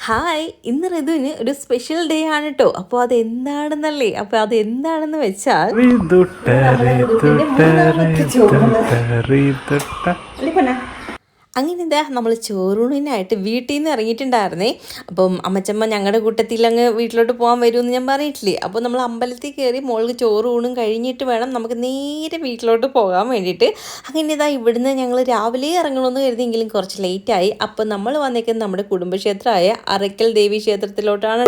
Hi, ഇന്ന് ഋതുവിന് ഒരു special day ആണ് കേട്ടോ. അപ്പോൾ അതെന്താണെന്നല്ലേ, അപ്പോൾ അതെന്താണെന്ന് വെച്ചാൽ അങ്ങനെ ഇതാ നമ്മൾ ചോറൂണിനായിട്ട് വീട്ടിൽ നിന്ന് ഇറങ്ങിയിട്ടുണ്ടായിരുന്നേ. അപ്പം അമ്മച്ചമ്മ ഞങ്ങളുടെ കൂട്ടത്തിൽ അങ്ങ് വീട്ടിലോട്ട് പോകാൻ വരുമെന്ന് ഞാൻ പറഞ്ഞിട്ടില്ലേ. അപ്പോൾ നമ്മൾ അമ്പലത്തിൽ കയറി മോൾക്ക് ചോറൂണും കഴിഞ്ഞിട്ട് വേണം നമുക്ക് നേരെ വീട്ടിലോട്ട് പോകാൻ വേണ്ടിയിട്ട്. അങ്ങനെ ഇതാ ഇവിടുന്ന് ഞങ്ങൾ രാവിലെ ഇറങ്ങണമെന്ന് കരുതിയെങ്കിലും കുറച്ച് ലേറ്റായി. അപ്പോൾ നമ്മൾ വന്നേക്കുന്നത് നമ്മുടെ കുടുംബക്ഷേത്രമായ അറയ്ക്കൽ ദേവി ക്ഷേത്രത്തിലോട്ടാണ്.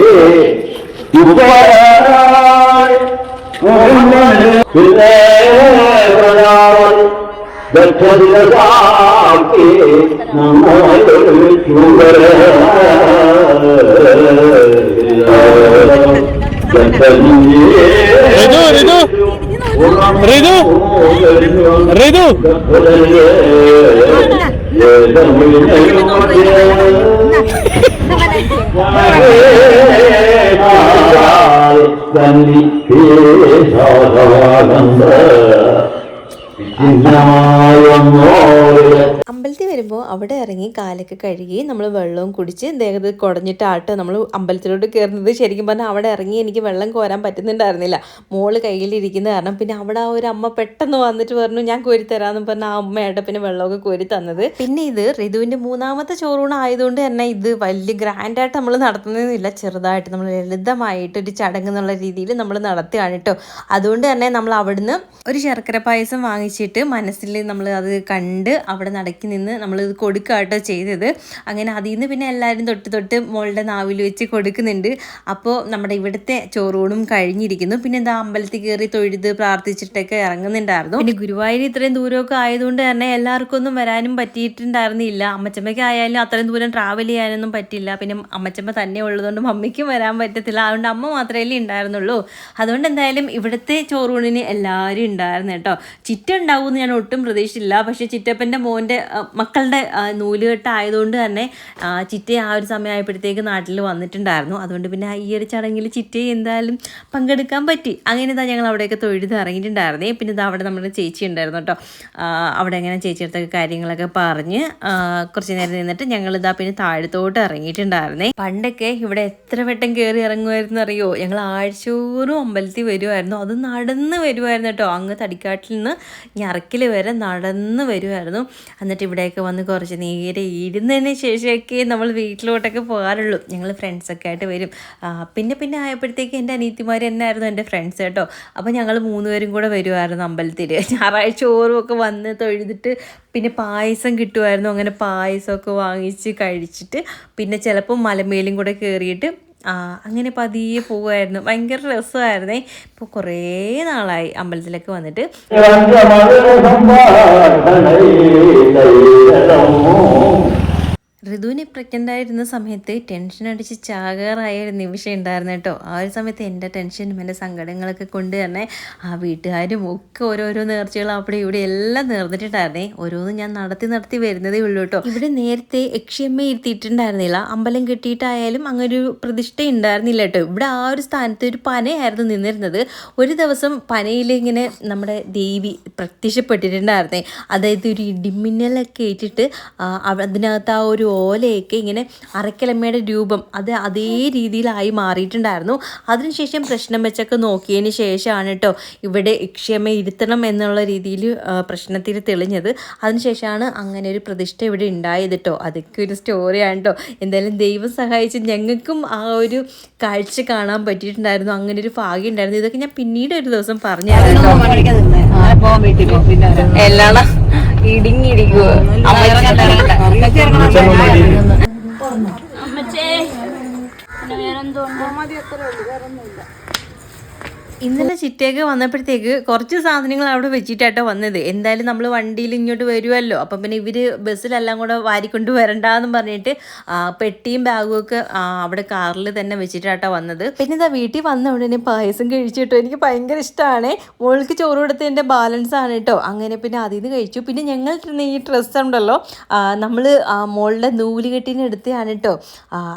അമ്പലത്തിൽ വരുമ്പോൾ അവിടെ ഇറങ്ങി കാലൊക്കെ കഴുകി നമ്മൾ വെള്ളവും കുടിച്ച് ദേഹത്ത് കുടഞ്ഞിട്ടാട്ടോ നമ്മൾ അമ്പലത്തിലോട്ട് കയറുന്നത്. ശരിക്കും പറഞ്ഞാൽ അവിടെ ഇറങ്ങി എനിക്ക് വെള്ളം കോരാൻ പറ്റുന്നുണ്ടായിരുന്നില്ല, മോള് കയ്യിലിരിക്കുന്ന കാരണം. പിന്നെ അവിടെ ഒരു അമ്മ പെട്ടെന്ന് വന്നിട്ട് പറഞ്ഞു ഞാൻ കോരി തരാമെന്ന് പറഞ്ഞ ആ അമ്മയായിട്ട് പിന്നെ വെള്ളമൊക്കെ കോരി തന്നത്. പിന്നെ ഇത് ഋതുവിൻ്റെ മൂന്നാമത്തെ ചോറൂണ് ആയതുകൊണ്ട് തന്നെ ഇത് വലിയ ഗ്രാൻഡായിട്ട് നമ്മൾ നടത്തുന്നതില്ല, ചെറുതായിട്ട് നമ്മൾ ലളിതമായിട്ട് ഒരു ചടങ്ങ് എന്നുള്ള രീതിയിൽ നമ്മൾ നടത്തുകയാണ് കേട്ടോ. അതുകൊണ്ട് തന്നെ നമ്മൾ അവിടുന്ന് ഒരു ശർക്കര പായസം വാങ്ങിച്ചിട്ട് മനസ്സിൽ നമ്മൾ അത് കണ്ട് അവിടെ നടക്കി നിന്ന് നമ്മളിത് കൊടുക്കുകയാട്ടോ ചെയ്തത്. അങ്ങനെ അതിൽ നിന്ന് പിന്നെ എല്ലാവരും തൊട്ട് മോളുടെ നാവിൽ വെച്ച് കൊടുക്കുന്നുണ്ട്. അപ്പോൾ നമ്മുടെ ഇവിടുത്തെ ചോറൂണും കഴിഞ്ഞിരിക്കുന്നു. പിന്നെ എന്താ അമ്പലത്തിൽ കയറി തൊഴുത് പ്രാർത്ഥിച്ചിട്ടൊക്കെ ഇറങ്ങുന്നുണ്ടായിരുന്നു. പിന്നെ ഗുരുവായൂർ ഇത്രയും ദൂരമൊക്കെ ആയതുകൊണ്ട് തന്നെ എല്ലാവർക്കും ഒന്നും വരാനും പറ്റിയിട്ടുണ്ടായിരുന്നില്ല. അമ്മച്ചമ്മയ്ക്ക് ആയാലും അത്രയും ദൂരം ട്രാവൽ ചെയ്യാനൊന്നും പറ്റില്ല. പിന്നെ അമ്മച്ചമ്മ തന്നെ ഉള്ളതുകൊണ്ട് മമ്മിക്കും വരാൻ പറ്റത്തില്ല. അതുകൊണ്ട് അമ്മ മാത്രമേ ഉണ്ടായിരുന്നുള്ളൂ. അതുകൊണ്ട് എന്തായാലും ഇവിടുത്തെ ചോറൂണിന് എല്ലാവരും ഉണ്ടായിരുന്നു കേട്ടോ. ചിറ്റ ഉണ്ടാവുമെന്ന് ഞാൻ ഒട്ടും പ്രതീക്ഷിച്ചില്ല. പക്ഷേ ചിറ്റപ്പൻ്റെ മോൻ്റെ മക്കളുടെ നൂലുകെട്ട് ആയതുകൊണ്ട് തന്നെ ചിറ്റ ആ ഒരു സമയമായപ്പോഴത്തേക്ക് നാട്ടിൽ വന്നിട്ടുണ്ടായിരുന്നു. അതുകൊണ്ട് പിന്നെ ഈ ഒരു ചടങ്ങിൽ ചിറ്റയെ എന്തായാലും പങ്കെടുക്കാൻ പറ്റി. അങ്ങനെ ഇതാ ഞങ്ങൾ അവിടെയൊക്കെ തൊഴുത് ഇറങ്ങിയിട്ടുണ്ടായിരുന്നേ. പിന്നെ ഇതാ അവിടെ നമ്മുടെ ചേച്ചി ഉണ്ടായിരുന്നു കേട്ടോ. അവിടെ എങ്ങനെ ചേച്ചിയുടെ കാര്യങ്ങളൊക്കെ പറഞ്ഞ് കുറച്ച് നേരം നിന്നിട്ട് ഞങ്ങളിതാ പിന്നെ താഴത്തോട്ട് ഇറങ്ങിയിട്ടുണ്ടായിരുന്നേ. പണ്ടൊക്കെ ഇവിടെ എത്ര വട്ടം കയറി ഇറങ്ങുമായിരുന്നു അറിയോ. ഞങ്ങൾ ആഴ്ചയോറും അമ്പലത്തിൽ വരുമായിരുന്നു. അത് നടന്ന് വരുമായിരുന്നു കേട്ടോ. അങ്ങ് തടിക്കാട്ടിൽ നിന്ന് ഞറക്കിൽ വരെ നടന്ന് വരുമായിരുന്നു. എന്നിട്ട് ഇവിടെയൊക്കെ വന്ന് കുറച്ച് നേരെ ഇരുന്നതിന് ശേഷമൊക്കെ നമ്മൾ വീട്ടിലോട്ടൊക്കെ പോകാറുള്ളൂ. ഞങ്ങൾ ഫ്രണ്ട്സൊക്കെ ആയിട്ട് വരും. പിന്നെ ആയപ്പോഴത്തേക്ക് എൻ്റെ അനിയത്തിമാർ തന്നെയായിരുന്നു എൻ്റെ ഫ്രണ്ട്സ് കേട്ടോ. അപ്പോൾ ഞങ്ങൾ 3 പേരും കൂടെ വരുമായിരുന്നു അമ്പലത്തിൽ. ഞായറാഴ്ച ഓറുമൊക്കെ വന്ന് തൊഴുതിട്ട് പിന്നെ പായസം കിട്ടുമായിരുന്നു. അങ്ങനെ പായസമൊക്കെ വാങ്ങിച്ച് കഴിച്ചിട്ട് പിന്നെ ചിലപ്പോൾ മലമേലും കൂടെ കയറിയിട്ട് അങ്ങനെ പതിയെ പോകുമായിരുന്നു. ഭയങ്കര രസമായിരുന്നേ. ഇപ്പോൾ കുറേ നാളായി അമ്പലത്തിലൊക്കെ വന്നിട്ട്. ഋതുവിന് പ്രഗ്നൻ്റ് ആയിരുന്ന സമയത്ത് ടെൻഷൻ അടിച്ച് ചാകാറായ ഒരു നിമിഷം ഉണ്ടായിരുന്നു കേട്ടോ. ആ ഒരു സമയത്ത് എൻ്റെ ടെൻഷനും എൻ്റെ സങ്കടങ്ങളൊക്കെ കൊണ്ട് തന്നെ വീട്ടുകാരും ഒക്കെ ഓരോരോ നേർച്ചകൾ അവിടെ ഇവിടെ എല്ലാം നേർന്നിട്ടുണ്ടായിരുന്നേ. ഓരോന്നും ഞാൻ നടത്തി വരുന്നതേ ഉള്ളൂ കേട്ടോ. ഇവിടെ നേരത്തെ യക്ഷിയമ്മ ഇരുത്തിയിട്ടുണ്ടായിരുന്നില്ല. അമ്പലം കെട്ടിയിട്ടായാലും അങ്ങനൊരു പ്രതിഷ്ഠ ഉണ്ടായിരുന്നില്ല കേട്ടോ. ഇവിടെ ആ ഒരു സ്ഥാനത്ത് ഒരു പനയായിരുന്നു നിന്നിരുന്നത്. ഒരു ദിവസം പനയിൽ ഇങ്ങനെ നമ്മുടെ ദേവി പ്രത്യക്ഷപ്പെട്ടിട്ടുണ്ടായിരുന്നേ. അതായത് ഒരു ഇടിമിന്നലൊക്കെ ഏറ്റിട്ട് അതിനകത്ത് ആ ഒരു ഓലയൊക്കെ ഇങ്ങനെ അറയ്ക്കലമ്മയുടെ രൂപം അതേ രീതിയിലായി മാറിയിട്ടുണ്ടായിരുന്നു. അതിനുശേഷം പ്രശ്നം വെച്ചൊക്കെ നോക്കിയതിന് ശേഷമാണ് കേട്ടോ ഇവിടെ യക്ഷിയമ്മ ഇരുത്തണം എന്നുള്ള രീതിയിൽ പ്രശ്നത്തിൽ തെളിഞ്ഞത്. അതിനുശേഷമാണ് അങ്ങനെ ഒരു പ്രതിഷ്ഠ ഇവിടെ ഉണ്ടായത് കേട്ടോ. അതൊക്കെ ഒരു സ്റ്റോറിയാണ് കേട്ടോ. എന്തായാലും ദൈവം സഹായിച്ച് ഞങ്ങൾക്കും ആ ഒരു കാഴ്ച കാണാൻ പറ്റിയിട്ടുണ്ടായിരുന്നു. അങ്ങനെ ഒരു ഭാഗ്യം ഉണ്ടായിരുന്നു. ഇതൊക്കെ ഞാൻ പിന്നീട് ഒരു ദിവസം പറഞ്ഞു എല്ലാം ഇടിങ്ങിടിക്കുക. ഇന്നലെ ചിറ്റയൊക്കെ വന്നപ്പോഴത്തേക്ക് കുറച്ച് സാധനങ്ങൾ അവിടെ വെച്ചിട്ടാട്ടോ വന്നത്. എന്തായാലും നമ്മൾ വണ്ടിയിൽ ഇങ്ങോട്ട് വരുമല്ലോ. അപ്പം പിന്നെ ഇവർ ബസ്സിലെല്ലാം കൂടെ വാരിക്കൊണ്ട് വരണ്ടെന്ന് പറഞ്ഞിട്ട് പെട്ടിയും ബാഗും ഒക്കെ അവിടെ കാറിൽ തന്നെ വെച്ചിട്ടാട്ടോ വന്നത്. പിന്നെ ഇതാ വീട്ടിൽ വന്ന ഉടനെ പായസം കഴിച്ചിട്ടോ. എനിക്ക് ഭയങ്കര ഇഷ്ടമാണ്. മോൾക്ക് ചോറ് കൊടുത്തതിൻ്റെ ബാലൻസ് ആണ് കേട്ടോ. അങ്ങനെ പിന്നെ അതിൽ നിന്ന് കഴിച്ചു. പിന്നെ ഞങ്ങൾ ഈ ഡ്രസ്സ് ഉണ്ടല്ലോ, നമ്മൾ മോളുടെ നൂലുകെട്ടിന് എടുത്തതാണ് കേട്ടോ.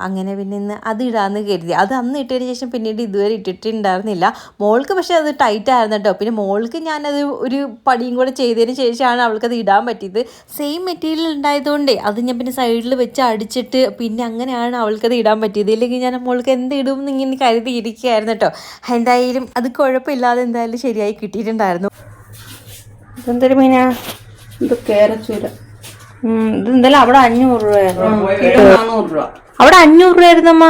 അങ്ങനെ പിന്നെ ഇന്ന് അത് ഇടാമെന്ന് കരുതി. അത് അന്ന് ഇട്ടതിന് ശേഷം പിന്നീട് ഇതുവരെ ഇട്ടിട്ടുണ്ടായിരുന്നില്ല. മോൾ മോൾക്ക് പക്ഷേ അത് ടൈറ്റ് ആയിരുന്നു കേട്ടോ. പിന്നെ മോൾക്ക് ഞാനത് ഒരു പടിയും കൂടെ ചെയ്തതിന് ശേഷമാണ് അവൾക്കത് ഇടാൻ പറ്റിയത്. സെയിം മെറ്റീരിയൽ ഉണ്ടായതുകൊണ്ടേ അത് ഞാൻ പിന്നെ സൈഡിൽ വെച്ച് അടിച്ചിട്ട് പിന്നെ അങ്ങനെയാണ് അവൾക്കത് ഇടാൻ പറ്റിയത്. ഇല്ലെങ്കിൽ ഞാൻ മോൾക്ക് എന്ത് ഇടും എന്ന് ഇങ്ങനെ കരുതിയിരിക്കുകയായിരുന്നു കേട്ടോ. എന്തായാലും അത് കുഴപ്പമില്ലാതെ എന്തായാലും ശരിയായി കിട്ടിയിട്ടുണ്ടായിരുന്നു. ഇതെന്തൊരു മീനാ? ഇത് കേരച്ചൂര. ഇത് എന്തായാലും അവിടെ 500 രൂപയായിരുന്നു. 400 രൂപ. അവിടെ 500 രൂപയായിരുന്നമ്മ.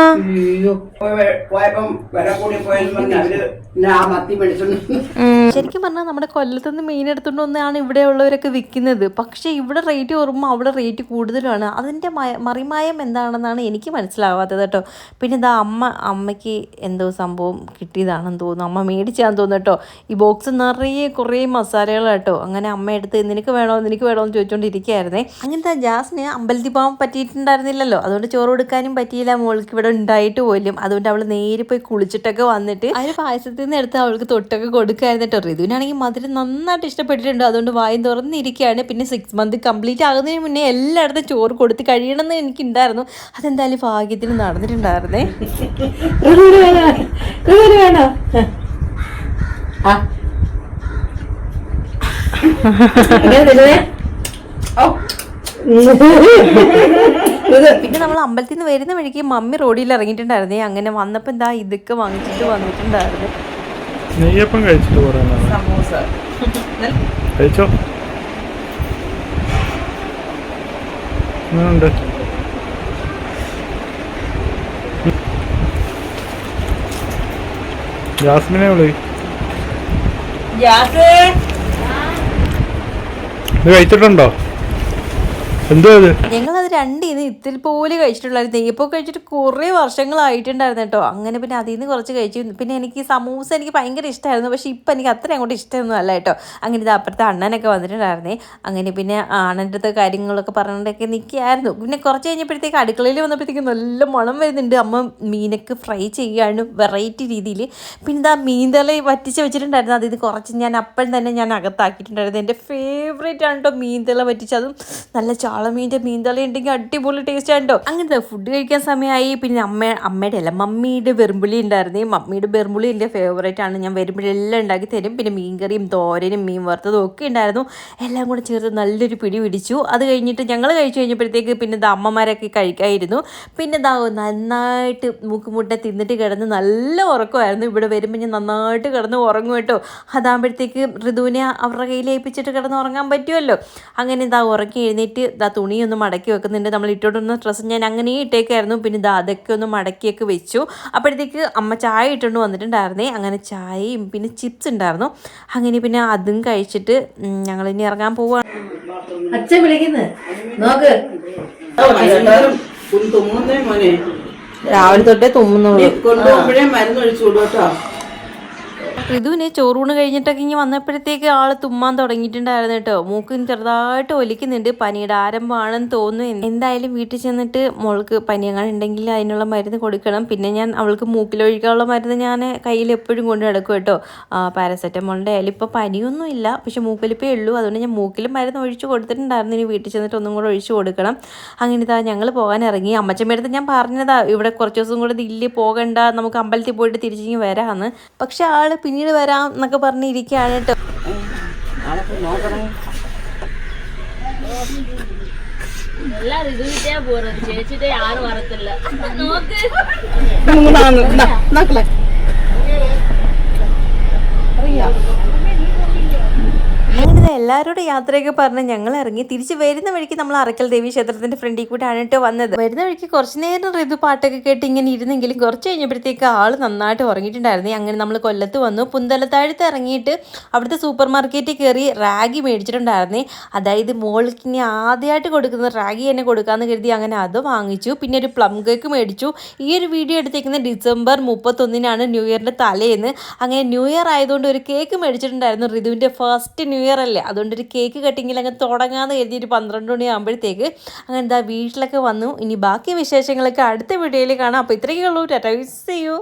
ശരിക്കും പറഞ്ഞാൽ നമ്മുടെ കൊല്ലത്തുനിന്ന് മീൻ എടുത്തുകൊണ്ട് വന്നാണ് ഇവിടെ ഉള്ളവരൊക്കെ വിൽക്കുന്നത്. പക്ഷെ ഇവിടെ റേറ്റ് കുറയുമ്പോൾ അവിടെ റേറ്റ് കൂടുതലാണ്. അതിൻ്റെ മറിമായം എന്താണെന്നാണ് എനിക്ക് മനസ്സിലാവാത്തത് കേട്ടോ. പിന്നെ ഇതാ അമ്മയ്ക്ക് എന്തോ സംഭവം കിട്ടിയതാണെന്ന് തോന്നുന്നു. അമ്മ മേടിച്ചാന്ന് തോന്നുന്നു കേട്ടോ. ഈ ബോക്സ് നിറയെ കുറേ മസാലകൾ കേട്ടോ. അങ്ങനെ അമ്മ എടുത്ത് നിനക്ക് വേണോ എന്ന് ചോദിച്ചുകൊണ്ടിരിക്കുകയായിരുന്നേ. അങ്ങനത്തെ ജാസ്മിന് അമ്പലത്തിൽ പോകാൻ പറ്റിയിട്ടുണ്ടായിരുന്നില്ലല്ലോ. അതുകൊണ്ട് ചോറ് കൊടുക്കാനും പറ്റിയില്ല. മോൾക്ക് ഇവിടെ ഉണ്ടായിട്ട് പോലും. അതുകൊണ്ട് അവൾ നേരെ പോയി കുളിച്ചിട്ടൊക്കെ വന്നിട്ട് അതിന് പായസത്തിൽ നിന്ന് എടുത്ത് അവൾക്ക് തൊട്ടൊക്കെ കൊടുക്കായിരുന്നു കേട്ടോ. ഋതുവിനാണെങ്കിൽ മധുരം നന്നായിട്ട് ഇഷ്ടപ്പെട്ടിട്ടുണ്ട്. അതുകൊണ്ട് വായും തുറന്നിരിക്കുകയാണ്. പിന്നെ 6 months കംപ്ലീറ്റ് ആകുന്നതിന് മുന്നേ എല്ലായിടത്തും ചോറ് കൊടുത്ത് കഴിയണമെന്ന് എനിക്കുണ്ടായിരുന്നു. അതെന്തായാലും ഭാഗ്യത്തിന് നടന്നിട്ടുണ്ടായിരുന്നേ. പിന്നെ നമ്മൾ അമ്പലത്തിൽ നിന്ന് വരുന്ന വഴിക്ക് മമ്മി റോഡിൽ ഇറങ്ങിയിട്ടുണ്ടായിരുന്നേ. അങ്ങനെ വന്നപ്പോൾ എന്താ ഇതൊക്കെ വാങ്ങിച്ചിട്ട് വന്നിട്ടുണ്ടായിരുന്നു. നെയ്യപ്പം കഴിച്ചിട്ട് കഴിച്ചോ? ഉണ്ട് ജാസ്മിനെ വിളി. ഇത് കഴിച്ചിട്ടുണ്ടോ? എന്തോ അത് ഞങ്ങളത് രണ്ടിന്ന് ഇത്തിരി പോലെ കഴിച്ചിട്ടുള്ളായിരുന്നു. നെയ്യപ്പം കഴിച്ചിട്ട് കുറേ വർഷങ്ങളായിട്ടുണ്ടായിരുന്നു കേട്ടോ. അങ്ങനെ പിന്നെ അതിൽ നിന്ന് കുറച്ച് കഴിച്ചു. പിന്നെ എനിക്ക് സമൂസ എനിക്ക് ഭയങ്കര ഇഷ്ടമായിരുന്നു. പക്ഷേ ഇപ്പം എനിക്ക് അത്ര അങ്ങോട്ട് ഇഷ്ടമൊന്നും അല്ല കേട്ടോ. അങ്ങനെ ഇത് അപ്പുറത്തെ അണ്ണനൊക്കെ വന്നിട്ടുണ്ടായിരുന്നേ. അങ്ങനെ പിന്നെ അണ്ണൻ്റെ അടുത്ത് കാര്യങ്ങളൊക്കെ പറഞ്ഞിട്ടൊക്കെ നിൽക്കുകയായിരുന്നു. പിന്നെ കുറച്ച് കഴിഞ്ഞപ്പോഴത്തേക്ക് അടുക്കളയിൽ വന്നപ്പോഴത്തേക്ക് നല്ല മണം വരുന്നുണ്ട്. അമ്മ മീനൊക്കെ ഫ്രൈ ചെയ്യാണ് വെറൈറ്റി രീതിയിൽ. പിന്നെ ഇതാ മീൻതല വറ്റിച്ച് വെച്ചിട്ടുണ്ടായിരുന്നു. അതിൽ കുറച്ച് ഞാൻ അപ്പം തന്നെ ഞാൻ അകത്താക്കിയിട്ടുണ്ടായിരുന്നു. എൻ്റെ ഫേവറേറ്റ് ആണ് കേട്ടോ മീൻതല വറ്റിച്ച്. അതും നല്ല ചാളമീൻ്റെ മീൻതല ഉണ്ടെങ്കിൽ അടിപൊളി ടേസ്റ്റ് ആണ് കേട്ടോ. അങ്ങനത്തെ ഫുഡ് കഴിക്കാൻ സമയമായി. പിന്നെ അമ്മയുടെ അല്ല മമ്മിയുടെ വെറുമ്പുളി ഉണ്ടായിരുന്നേ. മമ്മിയുടെ വെറുമ്പുളി എൻ്റെ ഫേവറേറ്റ് ആണ്. ഞാൻ വരുമ്പോഴെല്ലാം എല്ലാം ഉണ്ടാക്കി തരും. പിന്നെ മീൻകറിയും തോരനും മീൻ വറുത്തതും ഒക്കെ ഉണ്ടായിരുന്നു. എല്ലാം കൂടെ ചേർത്ത് നല്ലൊരു പിടി പിടിച്ചു. അത് കഴിഞ്ഞിട്ട് ഞങ്ങൾ കഴിച്ചു കഴിഞ്ഞപ്പോഴത്തേക്ക് പിന്നെ അമ്മമാരൊക്കെ കഴിക്കായിരുന്നു. പിന്നെ നന്നായിട്ട് മൂക്കുമുട്ടെ തിന്നിട്ട് കിടന്ന് നല്ല ഉറക്കമായിരുന്നു. ഇവിടെ വരുമ്പോൾ ഞാൻ നന്നായിട്ട് കിടന്ന് ഉറങ്ങും കേട്ടോ. അതാകുമ്പോഴത്തേക്ക് ഋതുവിനെ അവരുടെ കയ്യിൽ ഏൽപ്പിച്ചിട്ട് കിടന്ന് ഉറങ്ങാൻ പറ്റുമല്ലോ. അങ്ങനെ ഉറങ്ങി എഴുന്നേറ്റ് തുണിയൊന്ന് മടക്കി വെക്കുന്നുണ്ട്. നമ്മൾ ഇട്ടോണ്ടുന്ന ഡ്രസ്സ് ഞാൻ അങ്ങനെ ഇട്ടേക്കായിരുന്നു. പിന്നെ അതൊക്കെ ഒന്ന് മടക്കിയൊക്കെ വെച്ചു. അപ്പോഴത്തേക്ക് അമ്മ ചായ ഇട്ടുകൊണ്ട് വന്നിട്ടുണ്ടായിരുന്നേ. അങ്ങനെ ചായയും പിന്നെ ചിപ്സ് ഉണ്ടായിരുന്നു. അങ്ങനെ പിന്നെ അതും കഴിച്ചിട്ട് ഞങ്ങൾ ഇനി ഇറങ്ങാൻ പോവാണ്. അച്ഛൻ വിളിക്കുന്നു നോക്ക്. രാവിലെ തൊട്ടേ തുമ്മുന്നുള്ളൂ. കൊണ്ടുപോകുമ്പോഴേ മരുന്ന് ഒഴിച്ചു കൊടുട്ടോ. ഋതുവിനെ ചോറൂണ് കഴിഞ്ഞിട്ടൊക്കെ ഇങ്ങനെ വന്നപ്പോഴത്തേക്ക് ആള് തുമ്മാൻ തുടങ്ങിയിട്ടുണ്ടായിരുന്നു കേട്ടോ. മൂക്കിന് ചെറുതായിട്ട് ഒലിക്കുന്നുണ്ട്. പനിയുടെ ആരംഭമാണെന്ന് തോന്നുന്നു. എന്തായാലും വീട്ടിൽ ചെന്നിട്ട് മോൾക്ക് പനിയങ്ങനെ ഉണ്ടെങ്കിൽ അതിനുള്ള മരുന്ന് കൊടുക്കണം. പിന്നെ ഞാൻ അവൾക്ക് മൂക്കിലൊഴിക്കാനുള്ള മരുന്ന് ഞാൻ കയ്യിൽ എപ്പോഴും കൊണ്ട് നടക്കും കേട്ടോ. പാരസെറ്റമോളിൻ്റെ ആയാലും ഇപ്പോൾ പനിയൊന്നും ഇല്ല, പക്ഷെ മൂക്കലിപ്പേ ഉള്ളൂ. അതുകൊണ്ട് ഞാൻ മൂക്കിൽ മരുന്ന് ഒഴിച്ച് കൊടുത്തിട്ടുണ്ടായിരുന്നു. ഇനി വീട്ടിൽ ചെന്നിട്ട് ഒന്നും കൂടെ ഒഴിച്ച് കൊടുക്കണം. അങ്ങനെ ഞങ്ങൾ പോകാൻ ഇറങ്ങി. അമ്മച്ചമ്മയുടെ അടുത്ത് ഞാൻ പറഞ്ഞതാ ഇവിടെ കുറച്ച് ദിവസം കൂടെ ദില്ലി പോകണ്ട, നമുക്ക് അമ്പലത്തിൽ പോയിട്ട് തിരിച്ചിങ്ങ് വരാമെന്ന്. പക്ഷെ ആള് പിന്നീട് വരാം എന്നൊക്കെ പറഞ്ഞിരിക്കുകയാണ് കേട്ടോ. ചേച്ചിട്ട് ആറ് വരത്തില്ല. അങ്ങനെ എല്ലാവരോടും യാത്രയൊക്കെ പറഞ്ഞ് ഞങ്ങൾ ഇറങ്ങി. തിരിച്ച് വരുന്ന വഴിക്ക് നമ്മൾ അറക്കൽ ദേവി ക്ഷേത്രത്തിൻ്റെ ഫ്രണ്ടിൽ കൂടെയാണ് കേട്ടോ വന്നത്. വരുന്ന വഴിക്ക് കുറച്ച് നേരം ഋതു പാട്ടൊക്കെ കേട്ട് ഇങ്ങനെ ഇരുന്നെങ്കിലും കുറച്ച് കഴിഞ്ഞപ്പോഴത്തേക്ക് ആൾ നന്നായിട്ട് ഉറങ്ങിയിട്ടുണ്ടായിരുന്നു. അങ്ങനെ നമ്മൾ കൊല്ലത്ത് വന്നു. പുന്തലത്താഴത്ത് ഇറങ്ങിയിട്ട് അവിടുത്തെ സൂപ്പർ മാർക്കറ്റിൽ കയറി റാഗി മേടിച്ചിട്ടുണ്ടായിരുന്നേ. അതായത് മോൾക്ക് ഇനി ആദ്യമായിട്ട് കൊടുക്കുന്ന റാഗി തന്നെ കൊടുക്കാമെന്ന് കരുതി അങ്ങനെ അത് വാങ്ങിച്ചു. പിന്നെ ഒരു പ്ലം കേക്ക് മേടിച്ചു. ഈ ഒരു വീഡിയോ എടുത്തേക്കുന്നത് December 31 ന്യൂ ഇയറിൻ്റെ തലേന്ന്. അങ്ങനെ ന്യൂ ഇയർ ആയതുകൊണ്ട് ഒരു കേക്ക് മേടിച്ചിട്ടുണ്ടായിരുന്നു. ഋതുവിൻ്റെ ഫസ്റ്റ് ന്യൂ ഇയർ അല്ലേ, അതുകൊണ്ടൊരു കേക്ക് കട്ടിങ്ങിൽ അങ്ങ് തുടങ്ങാമെന്ന് കരുതി ഒരു 12 മണി ആകുമ്പോഴത്തേക്ക് അങ്ങനെ വീട്ടിലൊക്കെ വന്നു. ഇനി ബാക്കി വിശേഷങ്ങളൊക്കെ അടുത്ത വീഡിയോയിൽ കാണാം. അപ്പോൾ ഇത്രയൊക്കെ ഉള്ളൂ. Tata, see U.